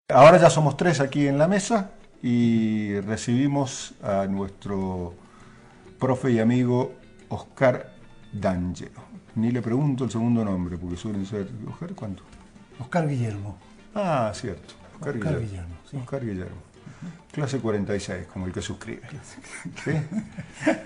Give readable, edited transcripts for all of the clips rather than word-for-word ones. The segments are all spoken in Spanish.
Ahora ya somos tres aquí en la mesa y recibimos a nuestro profe y amigo Oscar D'Angelo. Ni le pregunto el segundo nombre porque suelen ser... ¿Oscar cuánto? Oscar Guillermo. Ah, cierto. Oscar Oscar Guillermo. Guillermo, sí. Oscar Guillermo. Clase 46, como el que suscribe. ¿Sí?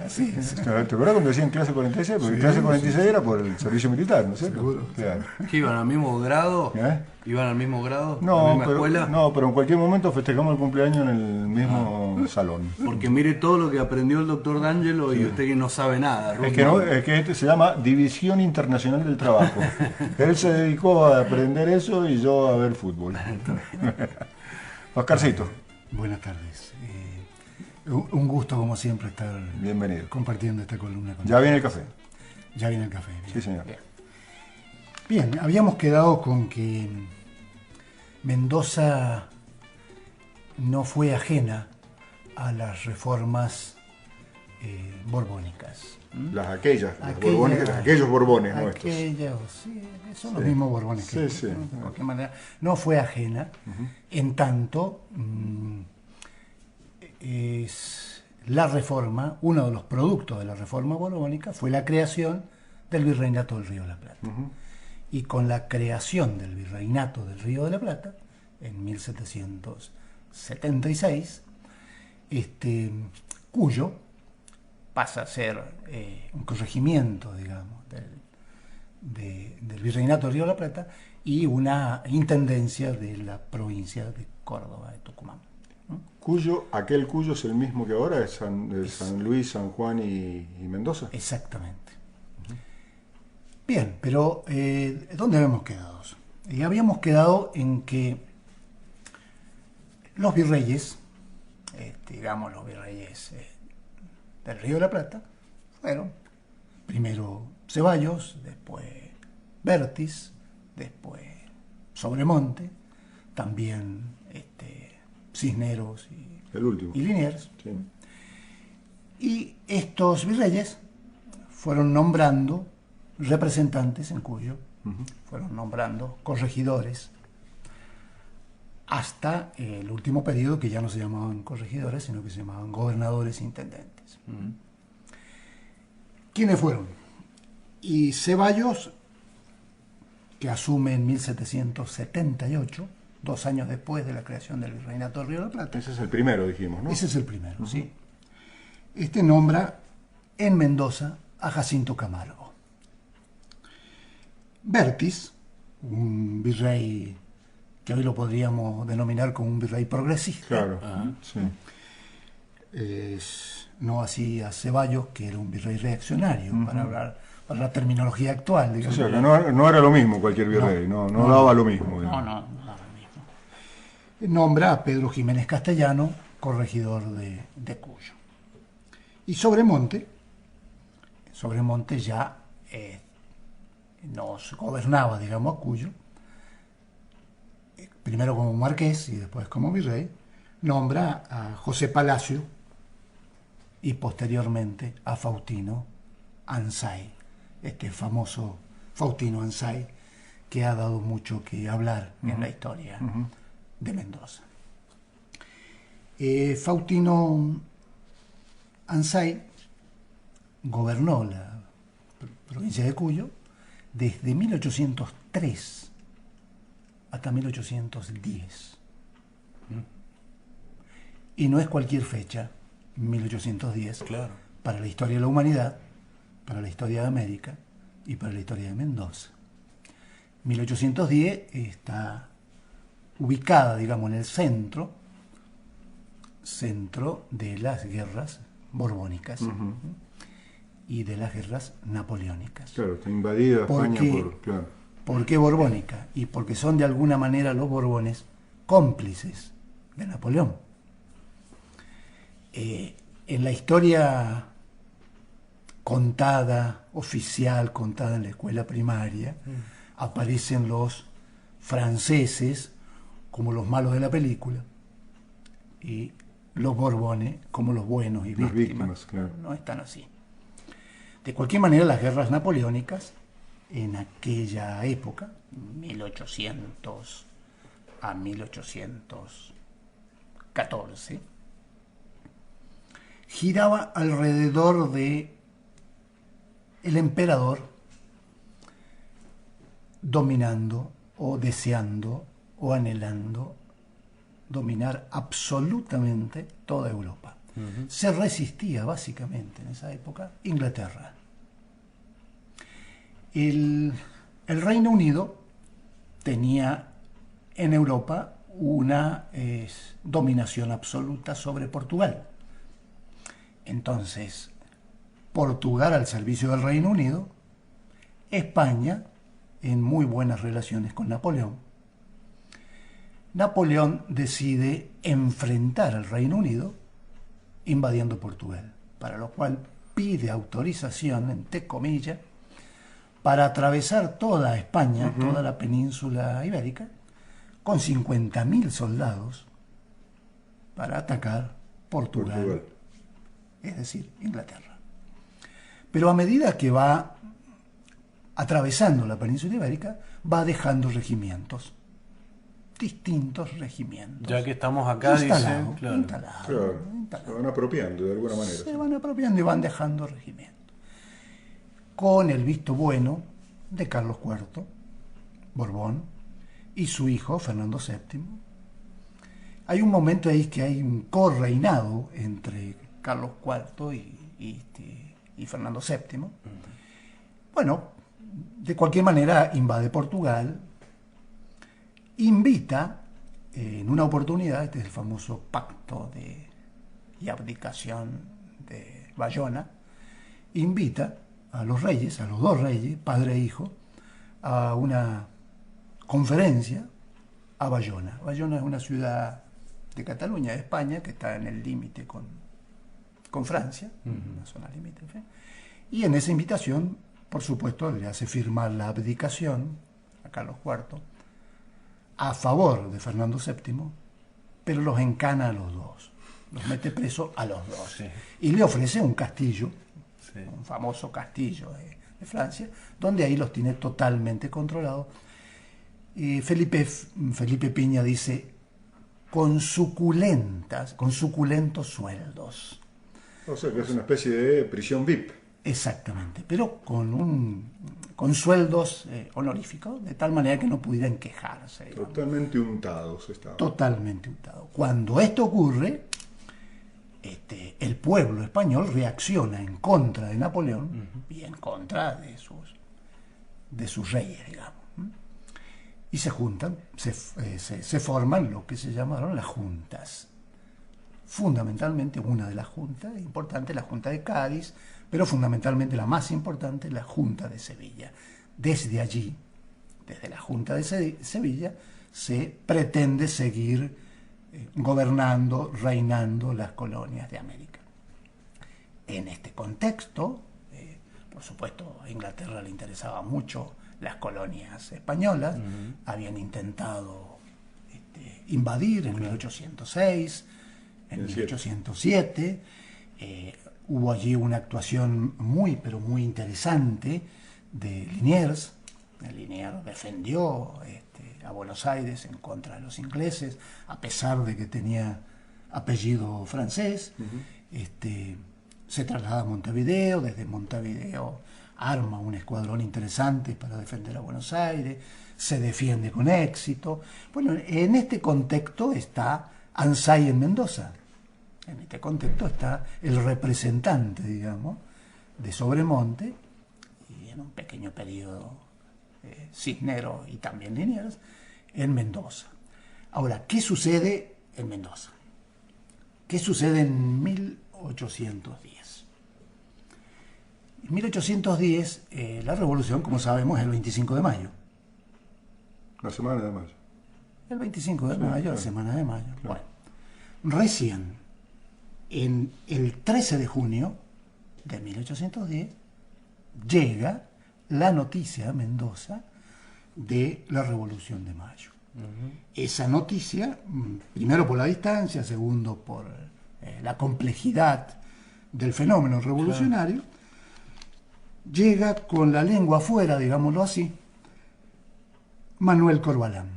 Sí, sí. ¿Te acuerdas cuando decían clase 46? Porque Sí, clase 46 sí. era por el servicio militar, ¿no es cierto? Seguro. Claro. ¿Qué iban al mismo grado? ¿Eh? ¿Iban al mismo grado? ¿A la No, misma pero, escuela? no, pero en cualquier momento festejamos el cumpleaños en el mismo salón. Porque mire todo lo que aprendió el doctor D'Angelo y usted que no sabe nada. Es que, no, es que este se llama División Internacional del Trabajo. Él se dedicó a aprender eso y yo a ver fútbol. Oscarcito, Buenas tardes. Un gusto, como siempre, estar bienvenido. compartiendo esta columna con Ya viene el café. Ya viene el café. Bien. Sí, señor. Bien, habíamos quedado con que Mendoza no fue ajena a las reformas borbónicas. Aquellos borbones nuestros. Aquellos, sí, son los mismos borbones que Sí, sí. de cualquier manera. No fue ajena, en tanto es la reforma, uno de los productos de la reforma borbónica fue la creación del Virreinato del Río de la Plata. Y con la creación del Virreinato del Río de la Plata, en 1776, Cuyo pasa a ser un corregimiento, digamos, del Virreinato del Río de la Plata y una intendencia de la provincia de Córdoba, de Tucumán. Cuyo, aquel Cuyo es el mismo que ahora, es San Luis, San Juan y Mendoza. Exactamente. Bien, pero ¿dónde habíamos quedado? Habíamos quedado en que los virreyes, digamos los virreyes del Río de la Plata, fueron primero Ceballos, después Vértiz, después Sobremonte, también Cisneros El último. y Liniers. Sí. Y estos virreyes fueron nombrando representantes en Cuyo, fueron nombrando corregidores, hasta el último periodo, que ya no se llamaban corregidores, sino que se llamaban gobernadores e intendentes. ¿Quiénes fueron? Y Ceballos, que asume en 1778, 2 años después de la creación del Virreinato del Río de la Plata. Ese es el primero, dijimos, ¿no? Ese es el primero, sí. Nombra en Mendoza a Jacinto Camargo. Vértiz, un virrey que hoy lo podríamos denominar como un virrey progresista. Claro, sí. No así a Ceballos, que era un virrey reaccionario, para la terminología actual. O Digamos. sea, que no era lo mismo cualquier virrey, no daba lo mismo. No, digamos. no lo mismo. Nombra a Pedro Jiménez Castellano, corregidor de Cuyo. Y Sobremonte ya nos gobernaba, digamos, a Cuyo, primero como marqués y después como virrey. Nombra a José Palacio y posteriormente a Faustino Anzay, este famoso Faustino Anzay, que ha dado mucho que hablar en la historia de Mendoza. Faustino Anzay gobernó la provincia de Cuyo desde 1803 hasta 1810. Y no es cualquier fecha, 1810, Claro. para la historia de la humanidad, para la historia de América y para la historia de Mendoza. 1810 está ubicada, digamos, en el centro de las guerras borbónicas y de las guerras napoleónicas. Claro, está invadida España por... Claro. ¿Por qué borbónica? Y porque son de alguna manera los borbones cómplices de Napoleón. En la historia contada, oficial, contada en la escuela primaria, aparecen los franceses como los malos de la película y los borbones como los buenos y Las víctimas. víctimas, claro. No están así. De cualquier manera, las guerras napoleónicas en aquella época, 1800 a 1814, giraba alrededor de el emperador dominando o deseando o anhelando dominar absolutamente toda Europa. Se resistía básicamente en esa época Inglaterra. El Reino Unido tenía en Europa una dominación absoluta sobre Portugal. Entonces, Portugal al servicio del Reino Unido, España en muy buenas relaciones con Napoleón. Napoleón decide enfrentar al Reino Unido invadiendo Portugal, para lo cual pide autorización, entre comillas, para atravesar toda España, toda la península ibérica, con 50.000 soldados para atacar Portugal, es decir, Inglaterra. Pero a medida que va atravesando la península ibérica, va dejando regimientos, distintos regimientos. Ya que estamos acá, instalados, dice, instalados. Se van apropiando de alguna manera. Se van apropiando y van dejando regimientos. Con el visto bueno de Carlos IV, Borbón, y su hijo, Fernando VII. Hay un momento ahí que hay un correinado entre Carlos IV y Fernando VII. Bueno, de cualquier manera invade Portugal, invita en una oportunidad, este es el famoso pacto y abdicación de Bayona, invita a los reyes, a los dos reyes, padre e hijo, a una conferencia a Bayona. Bayona es una ciudad de Cataluña, de España, que está en el límite con Francia, una zona limítrofe. Y en esa invitación, por supuesto, le hace firmar la abdicación a Carlos IV a favor de Fernando VII, pero los encana a los dos, los mete preso a los dos. Sí. Y le ofrece un castillo, Sí. un famoso castillo de Francia, donde ahí los tiene totalmente controlados. Y Felipe Piña dice, con suculentos sueldos. O sea que es una especie de prisión VIP. Exactamente, pero con sueldos honoríficos, de tal manera que no pudieran quejarse. Digamos. Totalmente untados estaban. Totalmente untado. Cuando esto ocurre, el pueblo español reacciona en contra de Napoleón y en contra de sus reyes, digamos. Y se juntan, se forman lo que se llamaron las juntas. Fundamentalmente una de las juntas importantes, la Junta de Cádiz, pero fundamentalmente la más importante, la Junta de Sevilla. Desde allí, desde la Junta de Sevilla, se pretende seguir gobernando, reinando las colonias de América. En este contexto, por supuesto, a Inglaterra le interesaba mucho las colonias españolas, habían intentado invadir en 1806, en 1807, hubo allí una actuación muy, pero muy interesante de Liniers. Liniers defendió a Buenos Aires en contra de los ingleses, a pesar de que tenía apellido francés. Se traslada a Montevideo, desde Montevideo arma un escuadrón interesante para defender a Buenos Aires, se defiende con éxito. Bueno, en este contexto está Anzay en Mendoza. En este contexto está el representante, digamos, de Sobremonte, y en un pequeño periodo Cisneros y también Liniers, en Mendoza. Ahora, ¿qué sucede en Mendoza? ¿Qué sucede en 1810? En 1810, la revolución, como sabemos, es el 25 de mayo. La semana de mayo. El 25 de mayo, claro. La semana de mayo. Claro. Bueno, recién, en el 13 de junio de 1810, llega la noticia a Mendoza de la Revolución de Mayo. Esa noticia, primero por la distancia, segundo por la complejidad del fenómeno revolucionario, llega con la lengua afuera, digámoslo así, Manuel Corvalán.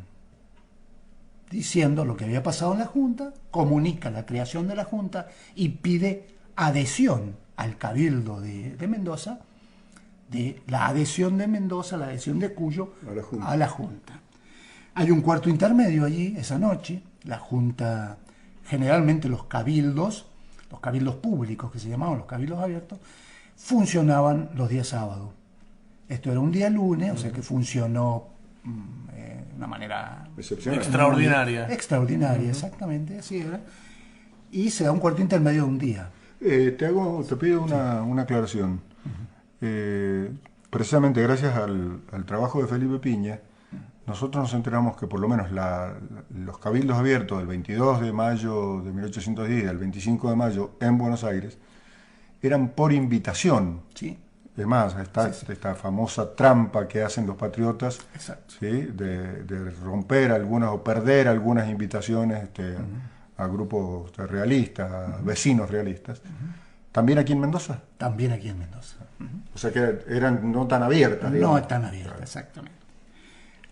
diciendo lo que había pasado en la Junta, comunica la creación de la Junta y pide adhesión al Cabildo de Mendoza, de la adhesión de Mendoza, la adhesión de Cuyo a la Junta. Hay un cuarto intermedio allí esa noche. La Junta, generalmente los cabildos públicos que se llamaban los cabildos abiertos, funcionaban los días sábados. Esto era un día lunes, o sea que funcionó de una manera extraordinaria. Extraordinaria, exactamente, así era. Y se da un cuarto intermedio de un día. Te pido una aclaración. Precisamente gracias al trabajo de Felipe Piña, nosotros nos enteramos que por lo menos los cabildos abiertos del 22 de mayo de 1810 al 25 de mayo en Buenos Aires eran por invitación. Sí. Es más, esta famosa trampa que hacen los patriotas, ¿sí? de romper algunas o perder algunas invitaciones a grupos realistas, a vecinos realistas. ¿También aquí en Mendoza? También aquí en Mendoza. O sea que eran no tan abiertas. No tan abiertas, exactamente.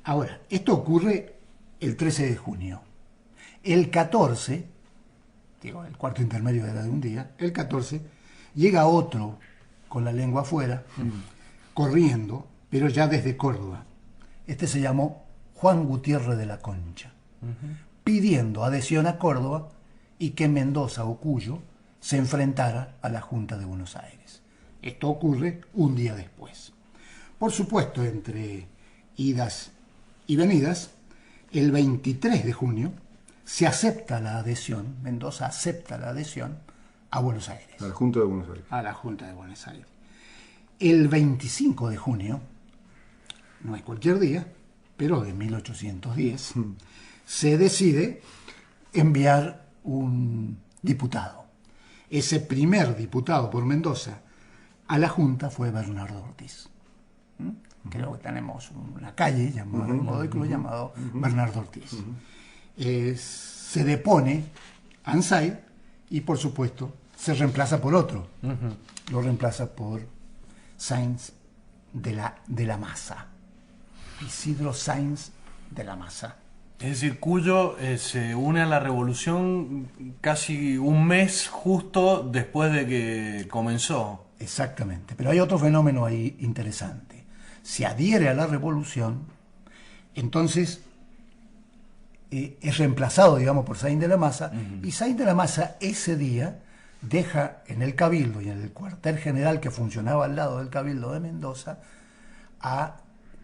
Ahora, esto ocurre el 13 de junio. El 14, el cuarto intermedio era de un día, el 14 llega otro con la lengua afuera, corriendo, pero ya desde Córdoba. Este se llamó Juan Gutiérrez de la Concha, pidiendo adhesión a Córdoba y que Mendoza o Cuyo se enfrentara a la Junta de Buenos Aires. Esto ocurre un día después. Por supuesto, entre idas y venidas, el 23 de junio se acepta la adhesión, Mendoza acepta la adhesión a Buenos Aires. A la Junta de Buenos Aires. A la Junta de Buenos Aires. El 25 de junio, no es cualquier día, pero de 1810, se decide enviar un diputado. Ese primer diputado por Mendoza a la Junta fue Bernardo Ortiz. Creo que tenemos una calle llamada, en modo de club, llamado Bernardo Ortiz. Se depone Ansay y, por supuesto, se reemplaza por otro. Lo reemplaza por Sáenz de la Maza. Isidro Sáenz de la Maza. Es decir, Cuyo se une a la revolución casi un mes justo después de que comenzó. Exactamente, pero hay otro fenómeno ahí interesante. Se adhiere a la revolución, entonces es reemplazado, digamos, por Sáenz de la Maza, y Sáenz de la Maza ese día deja en el Cabildo y en el cuartel general que funcionaba al lado del Cabildo de Mendoza a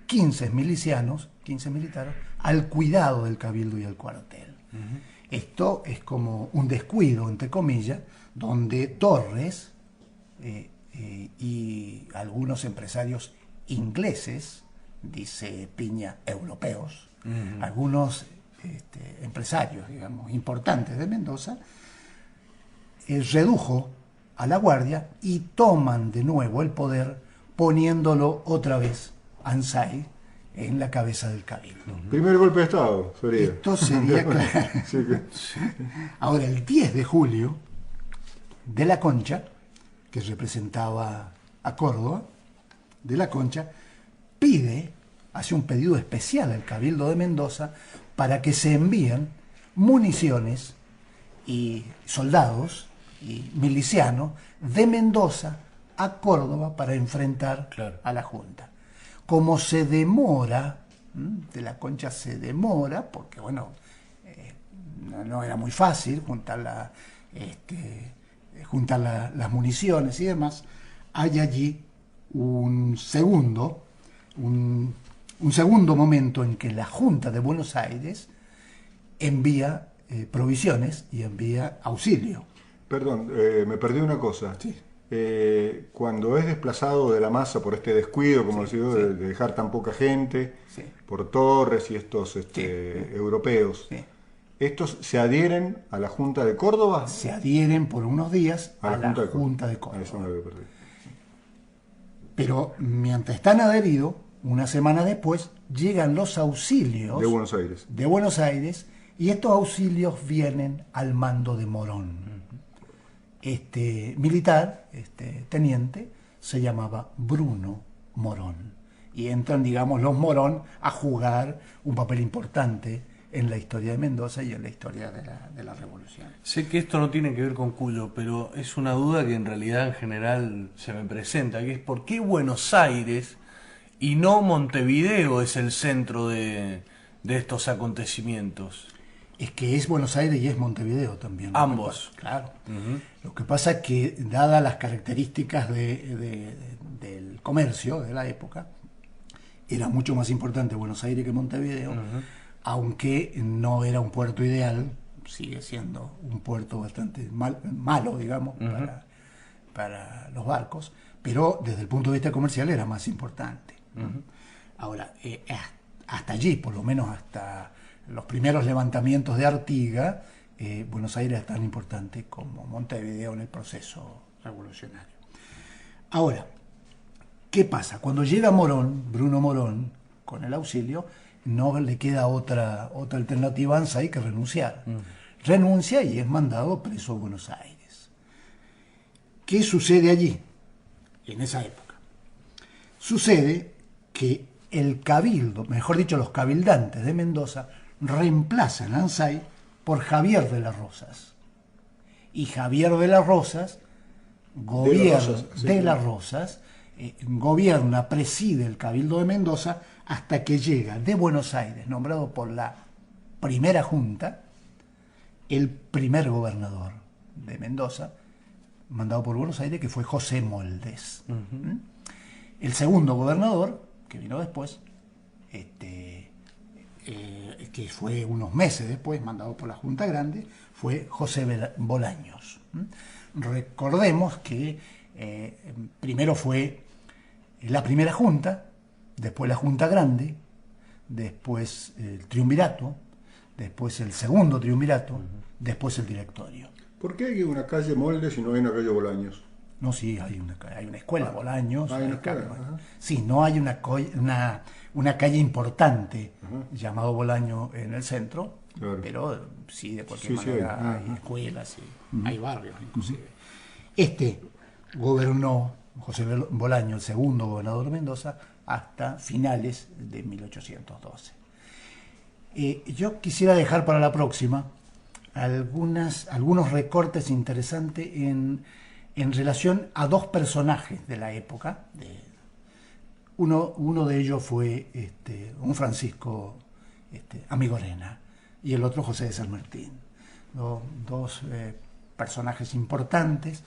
15 milicianos, 15 militares, al cuidado del Cabildo y el cuartel. Esto es como un descuido, entre comillas, donde Torres y algunos empresarios ingleses, dice Piña, europeos, algunos empresarios, digamos, importantes de Mendoza, redujo a la guardia y toman de nuevo el poder poniéndolo otra vez Ansay en la cabeza del Cabildo. Primer golpe de Estado sería. Esto sería claro. Sí, Ahora, el 10 de julio, de la Concha, que representaba a Córdoba, de la Concha, hace un pedido especial al Cabildo de Mendoza para que se envíen municiones y soldados y milicianos de Mendoza a Córdoba para enfrentar a la Junta. Como se demora, de la Concha se demora, porque bueno, no era muy fácil juntar las municiones y demás, hay allí un segundo momento en que la Junta de Buenos Aires envía provisiones y envía auxilio. Perdón, me perdí una cosa. Sí. Cuando es desplazado de la Maza por este descuido, como decía, de dejar tan poca gente, por Torres y estos europeos, ¿estos se adhieren a la Junta de Córdoba? Se adhieren por unos días a la Junta de Córdoba. Eso me lo perdí. Pero mientras están adheridos, una semana después, llegan los auxilios de Buenos Aires. Y estos auxilios vienen al mando de Morón. Este militar, teniente, se llamaba Bruno Morón. Y entran, digamos, los Morón a jugar un papel importante en la historia de Mendoza y en la historia de la revolución. Sé que esto no tiene que ver con Cuyo, pero es una duda que en realidad en general se me presenta, que es ¿por qué Buenos Aires y no Montevideo es el centro de estos acontecimientos? Es que es Buenos Aires y es Montevideo también. Ambos. Claro. Lo que pasa es que, dadas las características del comercio de la época, era mucho más importante Buenos Aires que Montevideo, aunque no era un puerto ideal, sigue siendo un puerto bastante malo, digamos, para los barcos, pero desde el punto de vista comercial era más importante. Ahora, hasta allí, por lo menos hasta los primeros levantamientos de Artigas, Buenos Aires es tan importante como Montevideo en el proceso revolucionario. Ahora, ¿qué pasa? Cuando llega Morón, Bruno Morón, con el auxilio, no le queda otra alternativa a Anzay que renunciar. Renuncia y es mandado preso a Buenos Aires. ¿Qué sucede allí, en esa época? Sucede que el cabildo, mejor dicho, los cabildantes de Mendoza, reemplazan a Anzay por Javier de las Rosas. Y Javier de las Rosas gobierna, preside el Cabildo de Mendoza hasta que llega de Buenos Aires, nombrado por la primera junta, el primer gobernador de Mendoza, mandado por Buenos Aires, que fue José Moldes. El segundo gobernador, que vino después, que fue unos meses después, mandado por la Junta Grande, fue José Bolaños. Recordemos que primero fue la primera Junta, después la Junta Grande, después el Triunvirato, después el segundo Triunvirato, después el Directorio. ¿Por qué hay una calle Moldes y no hay una calle Bolaños? No, sí, hay una escuela Bolaños. Hay una escuela, sí, no hay una calle importante llamado Bolaños en el centro, claro, pero sí, de cualquier manera hay escuelas, hay barrios inclusive. Gobernó José Bolaños, el segundo gobernador de Mendoza, hasta finales de 1812. Yo quisiera dejar para la próxima algunos recortes interesantes en relación a dos personajes de la época. Uno de ellos fue un Francisco Amigorena y el otro José de San Martín. Dos personajes importantes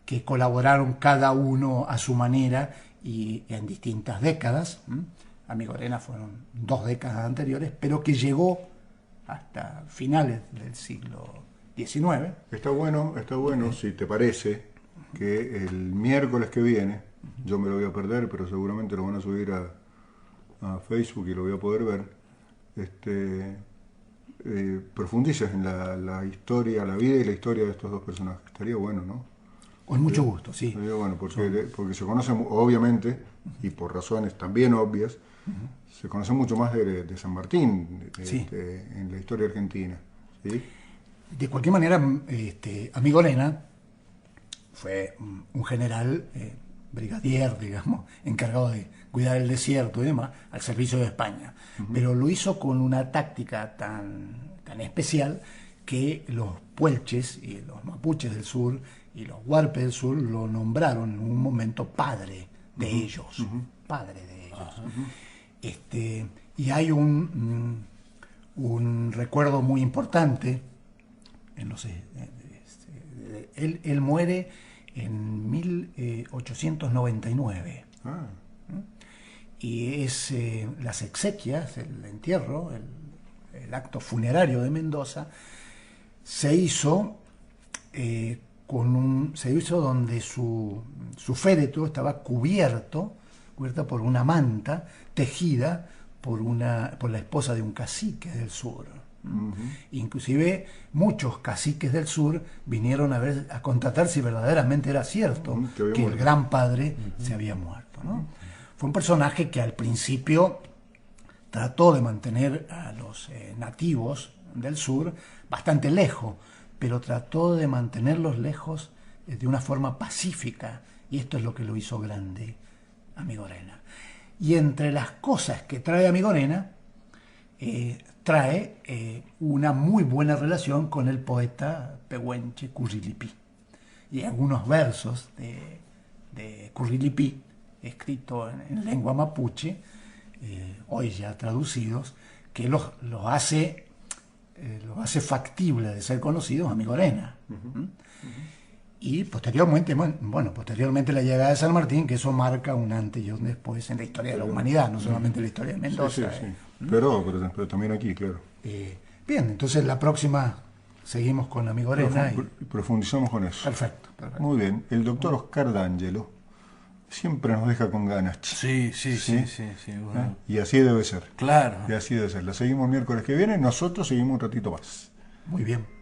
que colaboraron cada uno a su manera y en distintas décadas. Amigorena fueron 2 décadas anteriores, pero que llegó hasta finales del siglo XIX. Está bueno, si te parece, que el miércoles que viene, yo me lo voy a perder, pero seguramente lo van a subir a Facebook y lo voy a poder ver, profundices en la historia, la vida y la historia de estos dos personajes. Estaría bueno, ¿no? Con mucho gusto, sí. Estaría bueno, porque se conocen, obviamente, y por razones también obvias, se conoce mucho más de San Martín en la historia argentina. ¿Sí? De cualquier manera, Amigorena fue un general, brigadier, digamos, encargado de cuidar el desierto y demás, al servicio de España. Pero lo hizo con una táctica tan especial que los puelches y los mapuches del sur y los huarpes del sur lo nombraron en un momento padre de ellos. Padre de ellos. Y hay un recuerdo muy importante. Él muere en 1899. Y es las exequias, el entierro, el acto funerario de Mendoza, se hizo donde su féretro estaba cubierta por una manta tejida por la esposa de un cacique del sur. Inclusive muchos caciques del sur vinieron a constatar si verdaderamente era cierto que el gran padre se había muerto, ¿no? Fue un personaje que al principio trató de mantener a los nativos del sur bastante lejos, pero trató de mantenerlos lejos de una forma pacífica, y esto es lo que lo hizo grande Amigorena. Y entre las cosas que trae Amigorena, trae una muy buena relación con el poeta pehuenche Currilipí. Y algunos versos de Currilipí, escritos en lengua mapuche, hoy ya traducidos, que los hace factible de ser conocidos a Migorena. Y posteriormente, posteriormente la llegada de San Martín, que eso marca un antes y un después en la historia de la humanidad, no solamente en la historia de Mendoza. Sí. Pero también aquí, claro. Bien, entonces la próxima seguimos con la Migorena. Profundizamos con eso. Perfecto. Muy bien. El doctor Oscar D'Angelo siempre nos deja con ganas. Sí. Bueno. Y así debe ser. Claro. Y así debe ser. La seguimos el miércoles que viene. Nosotros seguimos un ratito más. Muy bien.